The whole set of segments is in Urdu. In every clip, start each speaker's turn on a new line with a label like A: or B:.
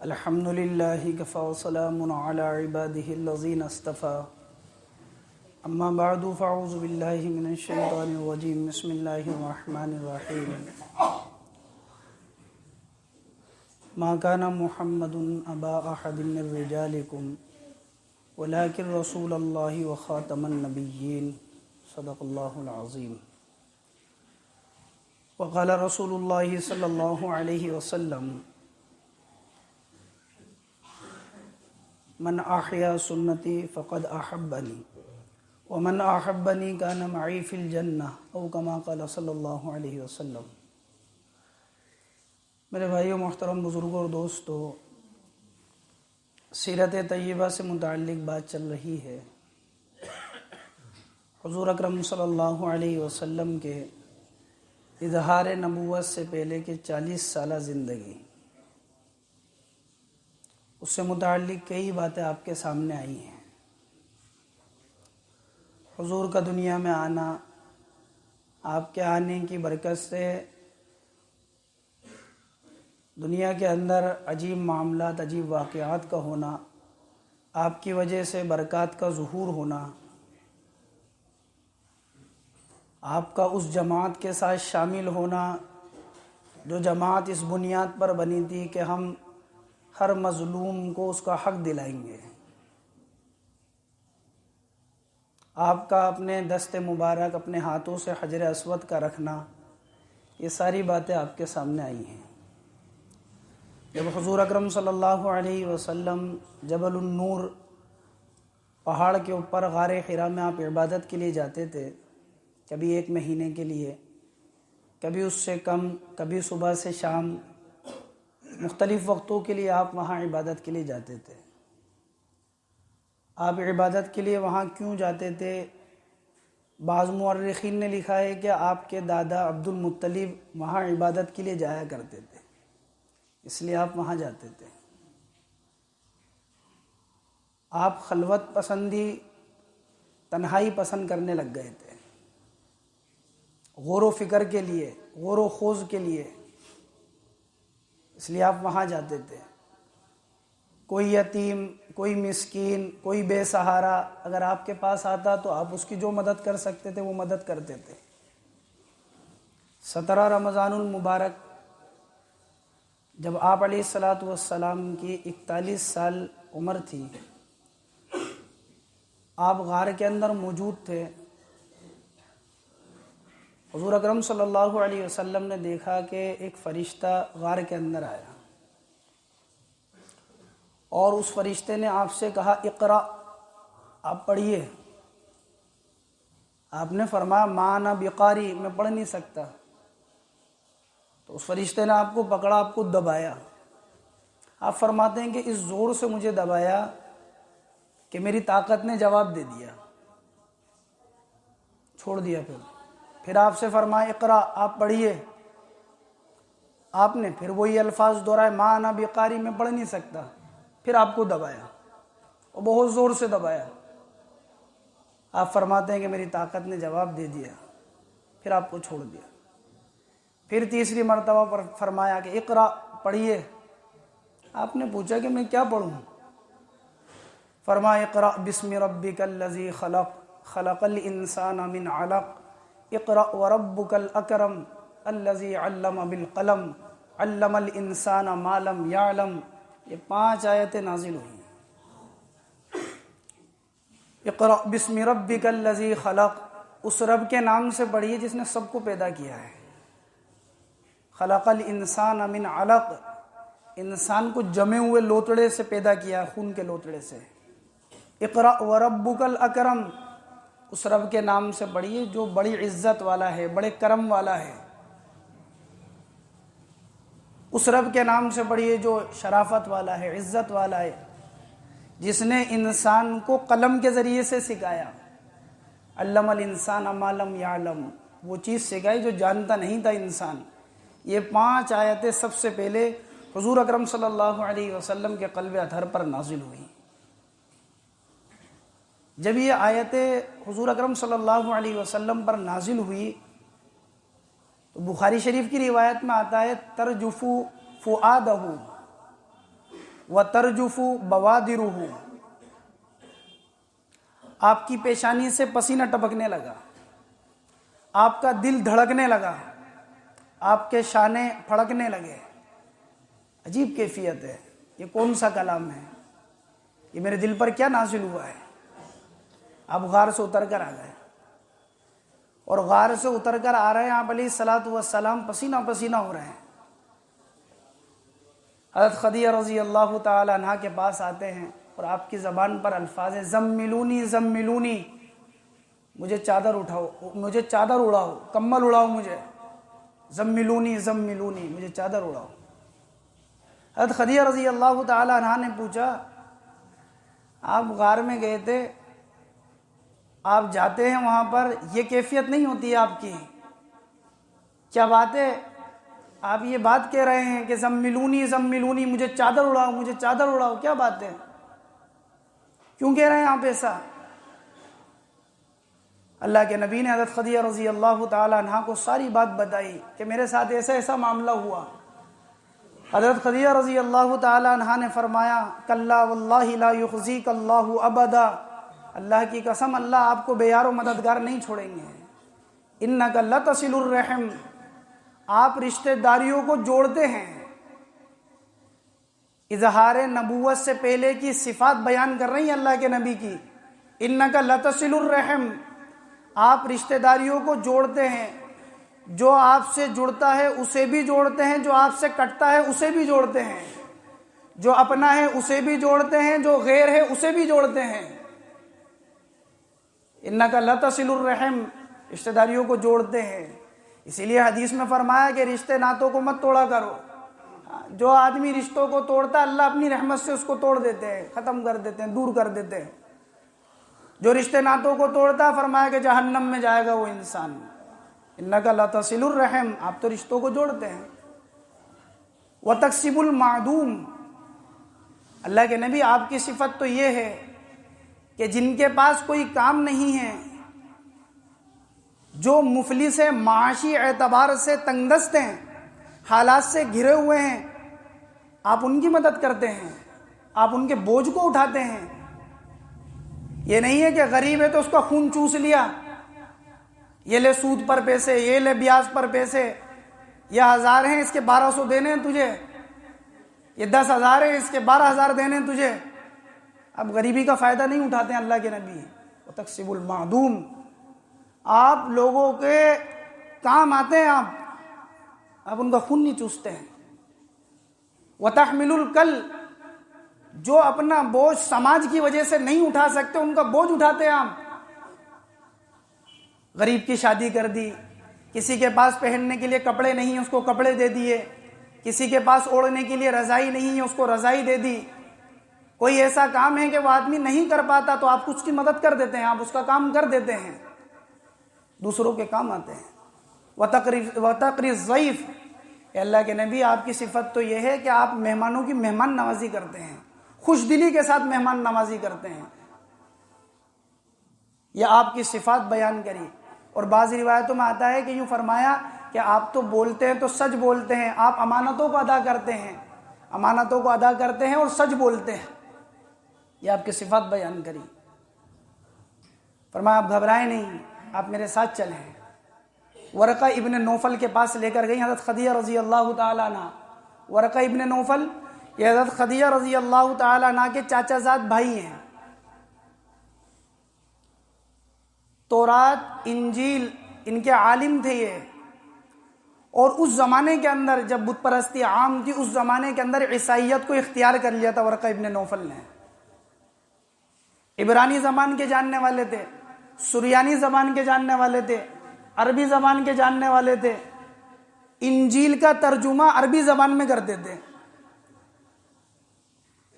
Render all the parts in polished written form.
A: الحمد للہ کفا وسلام علی عبادہ الذین اصطفیٰ اما بعد فاعوذ باللہ من الشیطان الرجیم بسم اللہ الرحمن الرحیم ما کان محمد ابا احد من رجالکم ولکن رسول اللہ وخاتم النبیین صدق اللہ العظیم وقال رسول اللہ صلی اللہ علیہ وسلم من احیا سنتی فقد احبنی ومن احبنی کان معی فی الجنہ او کما قال صلی اللہ علیہ وسلم۔ میرے بھائیو، محترم بزرگوں اور دوستو، سیرت طیبہ سے متعلق بات چل رہی ہے۔ حضور اکرم صلی اللہ علیہ وسلم کے اظہار نبوت سے پہلے کے 40 سالہ زندگی، اس سے متعلق کئی باتیں آپ کے سامنے آئی ہیں۔ حضور کا دنیا میں آنا، آپ کے آنے کی برکت سے دنیا کے اندر عجیب معاملات، عجیب واقعات کا ہونا، آپ کی وجہ سے برکات کا ظہور ہونا، آپ کا اس جماعت کے ساتھ شامل ہونا جو جماعت اس بنیاد پر بنی تھی کہ ہم ہر مظلوم کو اس کا حق دلائیں گے۔ آپ کا اپنے دست مبارک، اپنے ہاتھوں سے حجر اسود کا رکھنا، یہ ساری باتیں آپ کے سامنے آئی ہیں۔ جب حضور اکرم صلی اللہ علیہ وسلم جبل النور پہاڑ کے اوپر غار حرا میں آپ عبادت کے لیے جاتے تھے، کبھی 1 مہینے کے لیے، کبھی اس سے کم، کبھی صبح سے شام، مختلف وقتوں کے لیے آپ وہاں عبادت کے لیے جاتے تھے۔ آپ عبادت کے لیے وہاں کیوں جاتے تھے؟ بعض مورخین نے لکھا ہے کہ آپ کے دادا عبد المطلب وہاں عبادت کے لیے جایا کرتے تھے، اس لیے آپ وہاں جاتے تھے۔ آپ خلوت پسندی، تنہائی پسند کرنے لگ گئے تھے، غور و فکر کے لیے، غور و خوض کے لیے، اس لیے آپ وہاں جاتے تھے۔ کوئی یتیم، کوئی مسکین، کوئی بے سہارا اگر آپ کے پاس آتا تو آپ اس کی جو مدد کر سکتے تھے وہ مدد کرتے تھے۔ 17 رمضان المبارک جب آپ علیہ الصلاۃ والسلام کی 41 سال عمر تھی، آپ غار کے اندر موجود تھے۔ حضور اکرم صلی اللہ علیہ وسلم نے دیکھا کہ ایک فرشتہ غار کے اندر آیا اور اس فرشتے نے آپ سے کہا اقرأ، آپ پڑھیے۔ آپ نے فرمایا ما انا بقاری، میں پڑھ نہیں سکتا۔ تو اس فرشتے نے آپ کو پکڑا، آپ کو دبایا۔ آپ فرماتے ہیں کہ اس زور سے مجھے دبایا کہ میری طاقت نے جواب دے دیا، چھوڑ دیا۔ پھر آپ سے فرمایا اقرأ، آپ پڑھیے۔ آپ نے پھر وہی الفاظ دہرائے ما انا بقاری، میں پڑھ نہیں سکتا۔ پھر آپ کو دبایا اور بہت زور سے دبایا۔ آپ فرماتے ہیں کہ میری طاقت نے جواب دے دیا، پھر آپ کو چھوڑ دیا۔ پھر تیسری مرتبہ پر فرمایا کہ اقرأ، پڑھیے۔ آپ نے پوچھا کہ میں کیا پڑھوں؟ فرمایا اقرأ بسم ربک الذی خلق، خلق الانسان من علق، اقرأ وربک الاکرم الذی علم بالقلم، علم الانسان ما لم یعلم۔ یہ 5 آیتیں نازل ہوئی ہیں۔ اقرأ بسم ربک الذی خلق، اس رب کے نام سے پڑھیے جس نے سب کو پیدا کیا ہے۔ خلق الانسان من علق، انسان کو جمے ہوئے لوتڑے سے پیدا کیا، خون کے لوتڑے سے۔ اقرأ وربک الاکرم، اس رب کے نام سے پڑھیے جو بڑی عزت والا ہے، بڑے کرم والا ہے۔ اس رب کے نام سے پڑھیے جو شرافت والا ہے، عزت والا ہے، جس نے انسان کو قلم کے ذریعے سے سکھایا۔ علم الانسان ما لم یعلم، وہ چیز سکھائی جو جانتا نہیں تھا انسان۔ یہ 5 آیتیں سب سے پہلے حضور اکرم صلی اللہ علیہ وسلم کے قلب اطہر پر نازل ہوئی۔ جب یہ آیتیں حضور اکرم صلی اللہ علیہ وسلم پر نازل ہوئی تو بخاری شریف کی روایت میں آتا ہے ترجف فؤادہ، وترجف بوادرہ، آپ کی پیشانی سے پسینہ ٹپکنے لگا، آپ کا دل دھڑکنے لگا، آپ کے شانے پھڑکنے لگے۔ عجیب کیفیت ہے، یہ کون سا کلام ہے؟ یہ میرے دل پر کیا نازل ہوا ہے؟ آپ غار سے اتر کر آ گئے، اور غار سے اتر کر آ رہے ہیں آپ علیہ الصلوۃ والسلام، پسینہ پسینہ ہو رہے ہیں۔ حضرت خدیجہ رضی اللہ تعالی عنہا کے پاس آتے ہیں اور آپ کی زبان پر الفاظ ہیں، زملونی زملونی، مجھے چادر اٹھاؤ، مجھے چادر اڑاؤ، کمبل اڑاؤ مجھے، زملونی زملونی، مجھے چادر اڑاؤ۔ حضرت خدیجہ رضی اللہ تعالی عنہا نے پوچھا، آپ غار میں گئے تھے، آپ جاتے ہیں وہاں پر، یہ کیفیت نہیں ہوتی ہے آپ کی، کیا بات ہے؟ آپ یہ بات کہہ رہے ہیں کہ زملونی زملونی، مجھے چادر اڑاؤ، مجھے چادر اڑاؤ، کیا بات ہے؟ کیوں کہہ رہے ہیں آپ ایسا؟ اللہ کے نبی نے حضرت خدیجہ رضی اللہ تعالی عنہا کو ساری بات بتائی کہ میرے ساتھ ایسا ایسا معاملہ ہوا۔ حضرت خدیجہ رضی اللہ تعالی عنہا نے فرمایا، کلا واللہ لا یخزیک اللہ ابدا، اللہ کی قسم اللہ آپ کو بے یار و مددگار نہیں چھوڑیں گے۔ انک لتصل الرحم، آپ رشتہ داریوں کو جوڑتے ہیں۔ اظہار نبوت سے پہلے کی صفات بیان کر رہی ہیں اللہ کے نبی کی، انک لتصل الرحم، آپ رشتہ داریوں کو جوڑتے ہیں، جو آپ سے جڑتا ہے اسے بھی جوڑتے ہیں، جو آپ سے کٹتا ہے اسے بھی جوڑتے ہیں، جو اپنا ہے اسے بھی جوڑتے ہیں، جو غیر ہے اسے بھی جوڑتے ہیں۔ انک لتصل الرحم، رشتہ داریوں کو جوڑتے ہیں۔ اسی لیے حدیث میں فرمایا کہ رشتے ناتوں کو مت توڑا کرو، جو آدمی رشتوں کو توڑتا ہے اللہ اپنی رحمت سے اس کو توڑ دیتے ہیں، ختم کر دیتے ہیں، دور کر دیتے ہیں۔ جو رشتے ناتوں کو توڑتا ہے فرمایا کہ جہنم میں جائے گا وہ انسان۔ انک لتصل الرحم، آپ تو رشتوں کو جوڑتے ہیں۔ وتکسب المعدوم، اللہ کے نبی آپ کی صفت تو یہ ہے کہ جن کے پاس کوئی کام نہیں ہے، جو مفلس ہیں، معاشی اعتبار سے تنگ دست ہیں، حالات سے گھرے ہوئے ہیں، آپ ان کی مدد کرتے ہیں، آپ ان کے بوجھ کو اٹھاتے ہیں۔ یہ نہیں ہے کہ غریب ہے تو اس کا خون چوس لیا، یہ لے سود پر پیسے، یہ لے بیاج پر پیسے، یہ 1000 ہیں اس کے 1200 دینے ہیں تجھے، یہ 10,000 ہیں اس کے 12,000 دینے ہیں تجھے۔ اب غریبی کا فائدہ نہیں اٹھاتے ہیں اللہ کے نبی۔ وتکسب المعدوم، آپ لوگوں کے کام آتے ہیں، آپ ان کا خون نہیں چوستے ہیں۔ وتحمل الکل، جو اپنا بوجھ سماج کی وجہ سے نہیں اٹھا سکتے ان کا بوجھ اٹھاتے ہیں آپ۔ غریب کی شادی کر دی، کسی کے پاس پہننے کے لیے کپڑے نہیں ہیں اس کو کپڑے دے دیے، کسی کے پاس اوڑھنے کے لیے رضائی نہیں ہے اس کو رضائی دے دی۔ کوئی ایسا کام ہے کہ وہ آدمی نہیں کر پاتا تو آپ اس کی مدد کر دیتے ہیں، آپ اس کا کام کر دیتے ہیں، دوسروں کے کام آتے ہیں۔ وتقری الضیف، اے اللہ کے نبی آپ کی صفت تو یہ ہے کہ آپ مہمانوں کی مہمان نوازی کرتے ہیں، خوش دلی کے ساتھ مہمان نوازی کرتے ہیں۔ یہ آپ کی صفات بیان کری۔ اور بعض روایتوں میں آتا ہے کہ یوں فرمایا کہ آپ تو بولتے ہیں تو سچ بولتے ہیں، آپ امانتوں کو ادا کرتے ہیں، امانتوں کو ادا کرتے ہیں اور سچ بولتے ہیں۔ یہ آپ کی صفات بیان کری۔ فرمایا آپ گھبرائیں نہیں، آپ میرے ساتھ چلیں۔ ورقہ ابن نوفل کے پاس لے کر گئی حضرت خدیجہ رضی اللہ تعالیٰ عنہ۔ ورقہ ابن نوفل یہ حضرت خدیجہ رضی اللہ تعالیٰ عنہ کے چاچا زاد بھائی ہیں۔ تورات، انجیل ان کے عالم تھے یہ، اور اس زمانے کے اندر جب بت پرستی عام تھی اس زمانے کے اندر عیسائیت کو اختیار کر لیا تھا ورقہ ابن نوفل نے۔ عبرانی زبان کے جاننے والے تھے، سریانی زبان کے جاننے والے تھے، عربی زبان کے جاننے والے تھے، انجیل کا ترجمہ عربی زبان میں کرتے تھے۔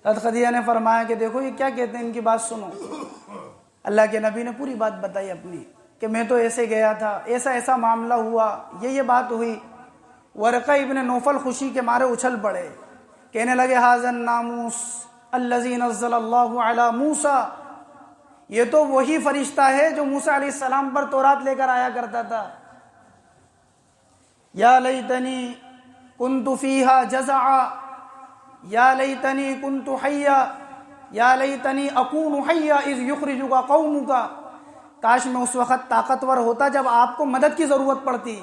A: حضرت خدیجہ نے فرمایا کہ دیکھو یہ کیا کہتے ہیں، ان کی بات سنو۔ اللہ کے نبی نے پوری بات بتائی اپنی کہ میں تو ایسے گیا تھا، ایسا ایسا معاملہ ہوا، یہ بات ہوئی۔ ورقہ ابن نوفل خوشی کے مارے اچھل پڑے، کہنے لگے ھذا الناموس الذی نزل اللہ علی موسیٰ، یہ تو وہی فرشتہ ہے جو موسیٰ علیہ السلام پر تورات لے کر آیا کرتا تھا۔ یا لیتنی کنت فیہا جزعا، یا لیتنی کنت حیا یا لیتنی اکون حیا اذ یخرجک قومک، کاش میں اس وقت طاقتور ہوتا جب آپ کو مدد کی ضرورت پڑتی،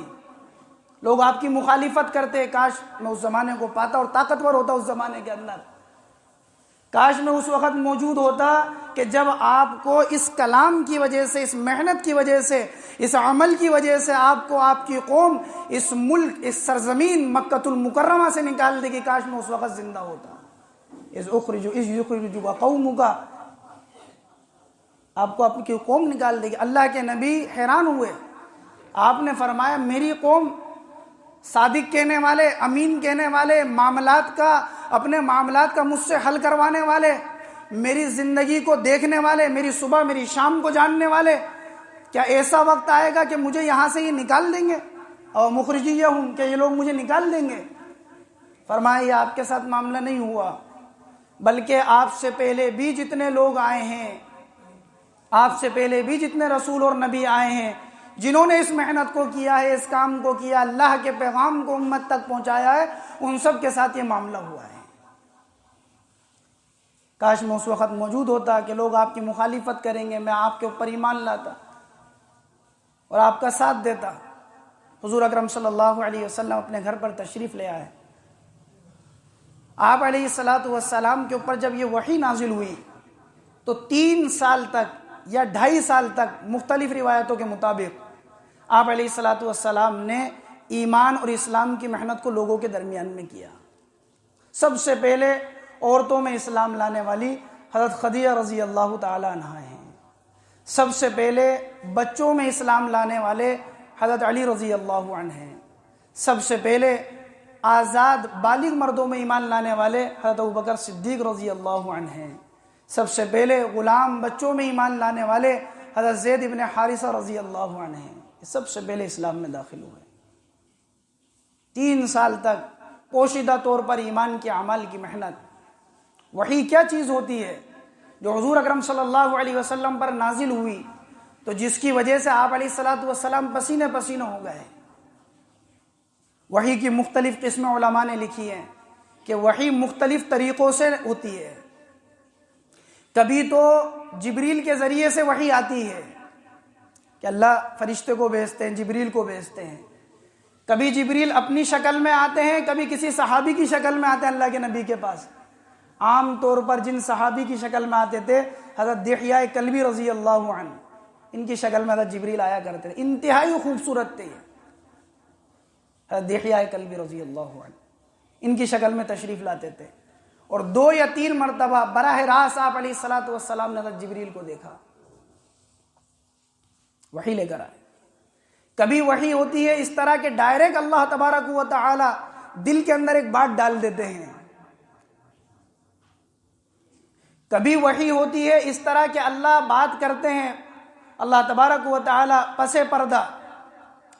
A: لوگ آپ کی مخالفت کرتے، کاش میں اس زمانے کو پاتا اور طاقتور ہوتا اس زمانے کے اندر، کاش میں اس وقت موجود ہوتا کہ جب آپ کو اس کلام کی وجہ سے، اس محنت کی وجہ سے، اس عمل کی وجہ سے آپ کو آپ کی قوم اس ملک، اس سرزمین مکۃ المکرمہ سے نکال دے گی، کاش میں اس وقت زندہ ہوتا۔ اذ یخرجک قومک، آپ کو آپ کی قوم نکال دے گی۔ اللہ کے نبی حیران ہوئے، آپ نے فرمایا میری قوم صادق کہنے والے، امین کہنے والے، اپنے معاملات کا مجھ سے حل کروانے والے، میری زندگی کو دیکھنے والے، میری صبح میری شام کو جاننے والے، کیا ایسا وقت آئے گا کہ مجھے یہاں سے یہ نکال دیں گے؟ اور مخرجیہم، کہ یہ لوگ مجھے نکال دیں گے؟ فرمایا یہ آپ کے ساتھ معاملہ نہیں ہوا، بلکہ آپ سے پہلے بھی جتنے لوگ آئے ہیں، آپ سے پہلے بھی جتنے رسول اور نبی آئے ہیں، جنہوں نے اس محنت کو کیا ہے، اس کام کو کیا، اللہ کے پیغام کو امت تک پہنچایا ہے، ان سب کے ساتھ یہ معاملہ ہوا ہے۔ کاش میں اس وقت موجود ہوتا کہ لوگ آپ کی مخالفت کریں گے، میں آپ کے اوپر ایمان لاتا اور آپ کا ساتھ دیتا۔ حضور اکرم صلی اللہ علیہ وسلم اپنے گھر پر تشریف لے آئے، آپ علیہ السلام کے اوپر جب یہ وحی نازل ہوئی تو 3 سال تک یا 2.5 سال تک مختلف روایتوں کے مطابق آپ علیہ السلام نے ایمان اور اسلام کی محنت کو لوگوں کے درمیان میں کیا۔ سب سے پہلے عورتوں میں اسلام لانے والی حضرت خدیجہ رضی اللہ تعالی عنہا ہیں، سب سے پہلے بچوں میں اسلام لانے والے حضرت علی رضی اللہ عنہ ہیں، سب سے پہلے آزاد بالغ مردوں میں ایمان لانے والے حضرت ابوبکر صدیق رضی اللہ عنہ ہیں، سب سے پہلے غلام بچوں میں ایمان لانے والے حضرت زید بن حارثہ رضی اللہ عنہ ہیں، سب سے پہلے اسلام میں داخل ہوئے۔ 3 سال تک پوشیدہ طور پر ایمان کے اعمال کی محنت۔ وحی کیا چیز ہوتی ہے جو حضور اکرم صلی اللہ علیہ وسلم پر نازل ہوئی تو جس کی وجہ سے آپ علیہ السلام پسینے پسینہ ہو گئے۔ وحی کی مختلف قسمیں علماء نے لکھی ہیں کہ وحی مختلف طریقوں سے ہوتی ہے۔ کبھی تو جبریل کے ذریعے سے وحی آتی ہے کہ اللہ فرشتے کو بھیجتے ہیں، جبریل کو بھیجتے ہیں، کبھی جبریل اپنی شکل میں آتے ہیں، کبھی کسی صحابی کی شکل میں آتے ہیں اللہ کے نبی کے پاس۔ عام طور پر جن صحابی کی شکل میں آتے تھے حضرت دحیہ کلبی رضی اللہ عنہ، ان کی شکل میں حضرت جبریل آیا کرتے تھے، انتہائی خوبصورت تھے حضرت دحیہ کلبی رضی اللہ عنہ، ان کی شکل میں تشریف لاتے تھے، اور 2 یا 3 مرتبہ براہ راست آپ علیہ السلام نے حضرت جبریل کو دیکھا، وحی لے کر آئے۔ کبھی وحی ہوتی ہے اس طرح کہ ڈائریکٹ اللہ تبارک و تعالی دل کے اندر ایک بات ڈال دیتے ہیں، کبھی وحی ہوتی ہے اس طرح کہ اللہ بات کرتے ہیں، اللہ تبارک و تعالی پس پردہ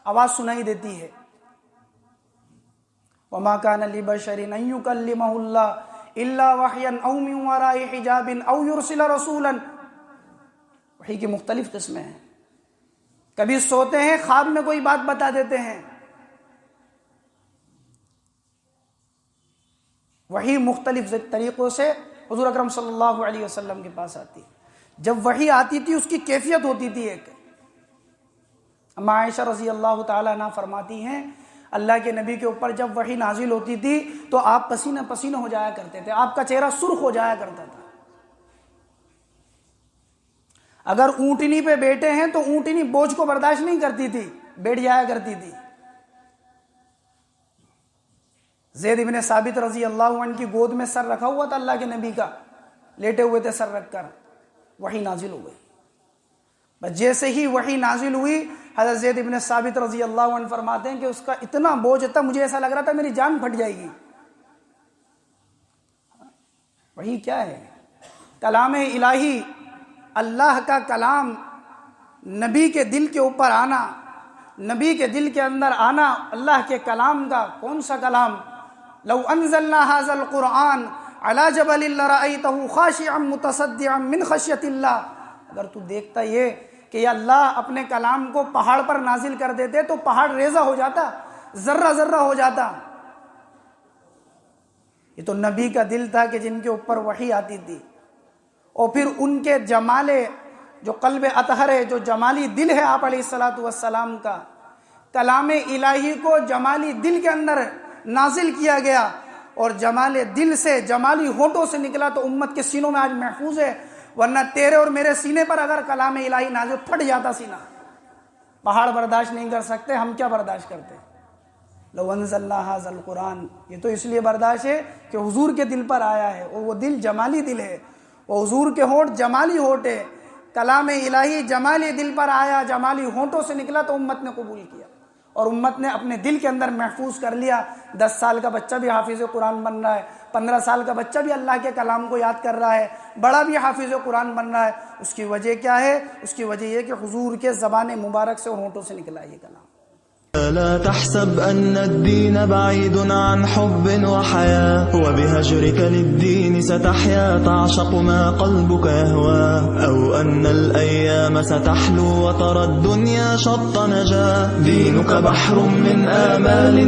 A: آواز سنائی دیتی ہے۔ وما كان لبشر ان يكلمه الله الا وحيا او من وراء حجاب او يرسل رسولا۔ وحی کی مختلف قسمیں ہیں، کبھی سوتے ہیں خواب میں کوئی بات بتا دیتے ہیں۔ وحی مختلف طریقوں سے حضور اکرم صلی اللہ علیہ وسلم کے پاس آتی ہے۔ جب وحی آتی تھی اس کی کیفیت ہوتی تھی ایک۔ اما عائشہ رضی اللہ تعالی عنہ فرماتی ہیں اللہ کے نبی کے اوپر جب وحی نازل ہوتی تھی تو آپ پسینہ پسینہ ہو جایا کرتے تھے، آپ کا چہرہ سرخ ہو جایا کرتا تھا۔ اگر اونٹنی پہ بیٹھے ہیں تو اونٹنی بوجھ کو برداشت نہیں کرتی تھی، بیٹھ جایا کرتی تھی۔ زید بن ثابت رضی اللہ عنہ کی گود میں سر رکھا ہوا تھا اللہ کے نبی کا، لیٹے ہوئے تھے سر رکھ کر، وحی نازل ہو گئی۔ بس جیسے ہی وحی نازل ہوئی حضرت زید بن ثابت رضی اللہ عنہ فرماتے ہیں کہ اس کا اتنا بوجھ تھا مجھے ایسا لگ رہا تھا میری جان پھٹ جائے گی۔ وحی کیا ہے؟ کلام الہی، اللہ کا کلام، نبی کے دل کے اوپر آنا، نبی کے دل کے اندر آنا، اللہ کے کلام کا۔ کون سا کلام؟ لو انزلنا هذا القرآن على جبل لرأيته خاشعا متصدعا من خشية اللہ۔ اگر تو دیکھتا یہ کہ یا اللہ اپنے کلام کو پہاڑ پر نازل کر دیتے تو پہاڑ ریزہ ہو جاتا، ذرہ ذرہ ہو جاتا۔ یہ تو نبی کا دل تھا کہ جن کے اوپر وحی آتی تھی، اور پھر ان کے جمال جو قلب اطہر ہے، جو جمالی دل ہے آپ علیہ الصلوۃ والسلام کا، کلام الہی کو جمالی دل کے اندر نازل کیا گیا، اور جمال دل سے، جمالی ہونٹوں سے نکلا تو امت کے سینوں میں آج محفوظ ہے، ورنہ تیرے اور میرے سینے پر اگر کلام الہی نازل پھٹ جاتا سینہ، پہاڑ برداشت نہیں کر سکتے، ہم کیا برداشت کرتے؟ لو انزلنا ھذا القرآن، یہ تو اس لیے برداشت ہے کہ حضور کے دل پر آیا ہے، اور وہ دل جمالی دل ہے، وہ حضور کے ہونٹ جمالی ہونٹ ہے، کلام الہی جمالی دل پر آیا، جمالی ہونٹوں سے نکلا تو امت نے قبول کیا، اور امت نے اپنے دل کے اندر محفوظ کر لیا۔ 10 سال کا بچہ بھی حافظ قرآن بن رہا ہے، 15 سال کا بچہ بھی اللہ کے کلام کو یاد کر رہا ہے، بڑا بھی حافظ قرآن بن رہا ہے۔ اس کی وجہ کیا ہے؟ اس کی وجہ یہ کہ حضور کے زبان مبارک سے اور ہونٹوں سے نکلا یہ کلام۔
B: لا تحسب أن الدين بعيد عن حب وحياة، وبهجرك للدين ستحيا تعشق ما قلبك يهوى، أو أن الأيام ستحلو وترى الدنيا شط نجاة، دينك بحر من آمال